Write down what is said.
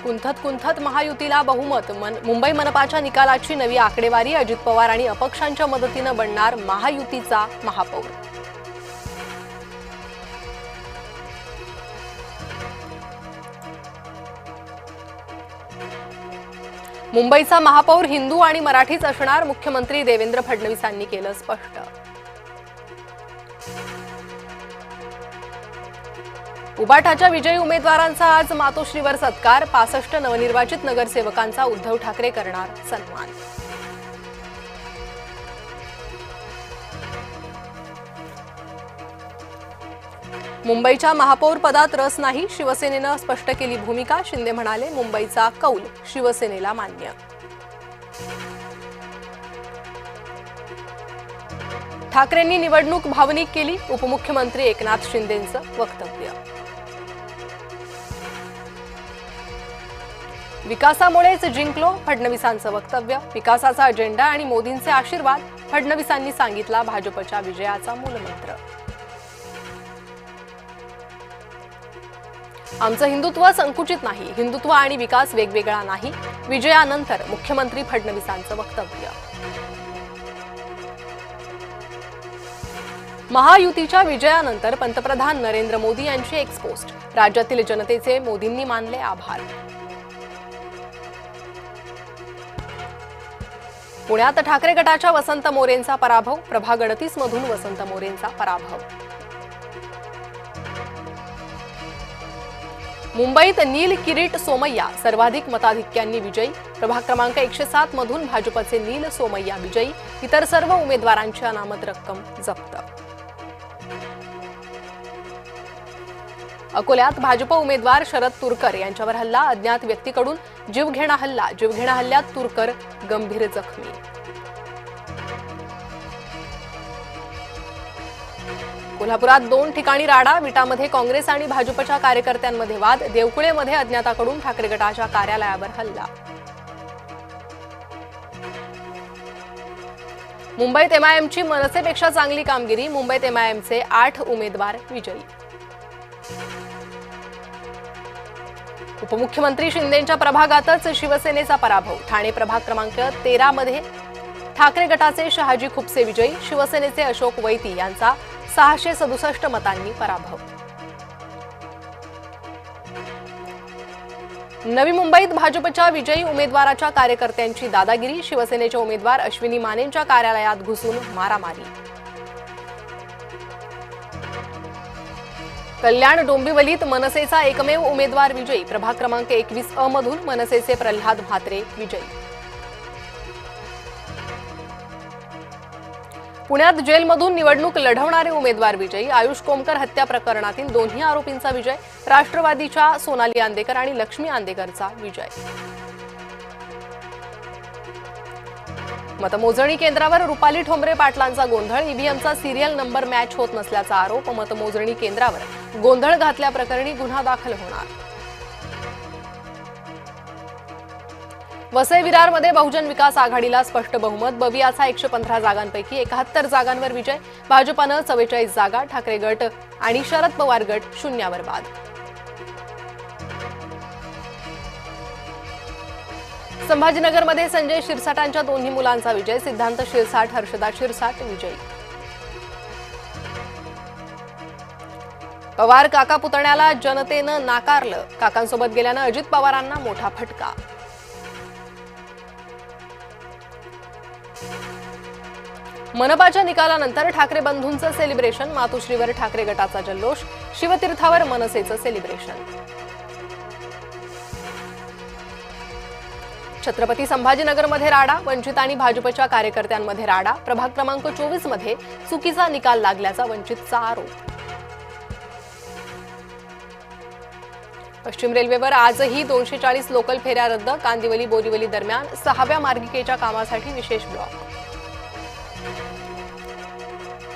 कुंथत महायुतीला बहुमत। मुंबई मनपाच्या निकालाची नवी आकडेवारी। अजित पवार आणि अपक्षांच्या मदतीने बनणार महायुतीचा महापौर। मुंबईचा महापौर हिंदू आणि मराठीच असणार, मुख्यमंत्री देवेंद्र फडणवीसांनी केलं स्पष्ट। उबाटाच्या विजयी उमेदवारांचा आज मातोश्रीवर सत्कार। 65 नवनिर्वाचित नगरसेवकांचा उद्धव ठाकरे करणार सन्मान। मुंबईच्या महापौर पदात रस नाही, शिवसेनेनं स्पष्ट केली भूमिका। शिंदे म्हणाले, मुंबईचा कौल शिवसेनेला मान्य। ठाकरेंनी निवडणूक भावनिक केली, उपमुख्यमंत्री एकनाथ शिंदेंचं वक्तव्य। विकासामुळेच जिंकलो, फडणवीसांचं वक्तव्य। विकासाचा अजेंडा आणि मोदींचे आशीर्वाद, फडणवीसांनी सांगितला भाजपच्या विजयाचा मूलमंत्र। आमचं हिंदुत्व संकुचित नाही, हिंदुत्व आणि विकास वेगवेगळा नाही, विजयानंतर मुख्यमंत्री फडणवीसांचं वक्तव्य। महायुतीच्या विजयानंतर पंतप्रधान नरेंद्र मोदी यांची एक्स पोस्ट। राज्यातील जनतेचे मोदींनी मानले आभार। पुण्यात ठाकरे गटाच्या वसंत मोरेंचा पराभव। प्रभाग 38 मधून वसंत मोरेंचा पराभव। मुंबईत नील किरीट सोमय्या सर्वाधिक मताधिक्यांनी विजयी। प्रभाग क्रमांक 107 मधून भाजपचे नील सोमय्या विजयी। इतर सर्व उमेदवारांची अनामत रक्कम जप्त। अकोल्यात भाजप उमेदवार शरद तुरकर यांच्यावर हल्ला। अज्ञात व्यक्तीकडून जीवघेणा हल्ला। जीवघेणा हल्ल्यात तुरकर गंभीर जखमी। कोल्हापुरात 2 ठिकाणी राडा। विटामध्ये काँग्रेस आणि भाजपच्या कार्यकर्त्यांमध्ये वाद। देवकुळेमध्ये अज्ञाताकडून ठाकरे गटाच्या कार्यालयावर हल्ला। मुंबईत एमआयएमची मनसेपेक्षा चांगली कामगिरी। मुंबईत एमआयएमचे 8 उमेदवार विजयी। उपमुख्यमंत्री शिंदेंच्या प्रभागातच शिवसेनेचा पराभव। ठाणे प्रभाग क्रमांक 13 मध्ये ठाकरे गटाचे शहाजी खुपसे विजयी। शिवसेनेचे अशोक वैती यांचा 667 मतांनी पराभव। नवी मुंबईत भाजपच्या विजयी उमेदवाराच्या कार्यकर्त्यांची दादागिरी। शिवसेनेचे उमेदवार अश्विनी मानेंच्या कार्यालयात घुसून मारामारी। कल्याण डोंबिवलीत मनसेचा एकमेव उमेदवार विजयी। प्रभाग क्रमांक 21 मधून मनसेचे प्रल्हाद म्हात्रे विजयी। पुण्यात जेलमधून निवडणूक लढवणारे उमेदवार विजयी। आयुष कोमकर हत्या प्रकरणातील दोन्ही आरोपींचा विजय। राष्ट्रवादीच्या सोनाली आंदेकर आणि लक्ष्मी आंदेकरचा विजय। मतमोजणी केंद्रावर रुपाली ठोंबरे पाटलांचा गोंधळ। ईव्हीएमचा सिरियल नंबर मॅच होत नसल्याचा आरोप। मतमोजणी केंद्रावर गोंधळ घातल्याप्रकरणी गुन्हा दाखल होणार। वसई विरारमध्ये बहुजन विकास आघाडीला स्पष्ट बहुमत। बवियाचा 115 जागांपैकी 71 जागांवर विजय। भाजपानं 44 जागा। ठाकरे गट आणि शरद पवार गट शून्यावर बाद। संभाजीनगरमध्ये संजय शिरसाटांच्या दोन्ही मुलांचा विजय। सिद्धांत शिरसाट, हर्षदा शिरसाट विजयी। पवार काका पुतण्याला जनतेनं नाकारलं। काकांसोबत गेल्यानं अजित पवारांना मोठा फटका। मनपाच्या निकालानंतर ठाकरे बंधूंचं सेलिब्रेशन। मातोश्रीवर ठाकरे गटाचा जल्लोष। शिवतीर्थावर मनसेचं सेलिब्रेशन। छत्रपती संभाजीनगरमध्ये राडा। वंचित आणि भाजपच्या कार्यकर्त्यांमध्ये राडा। प्रभाग क्रमांक 24 मध्ये चुकीचा निकाल लागल्याचा वंचितचा आरोप। पश्चिम रेल्वेवर आजही 240 लोकल फेऱ्या रद्द। कांदिवली बोरिवली दरम्यान 6व्या मार्गिकेच्या कामासाठी विशेष ब्लॉक।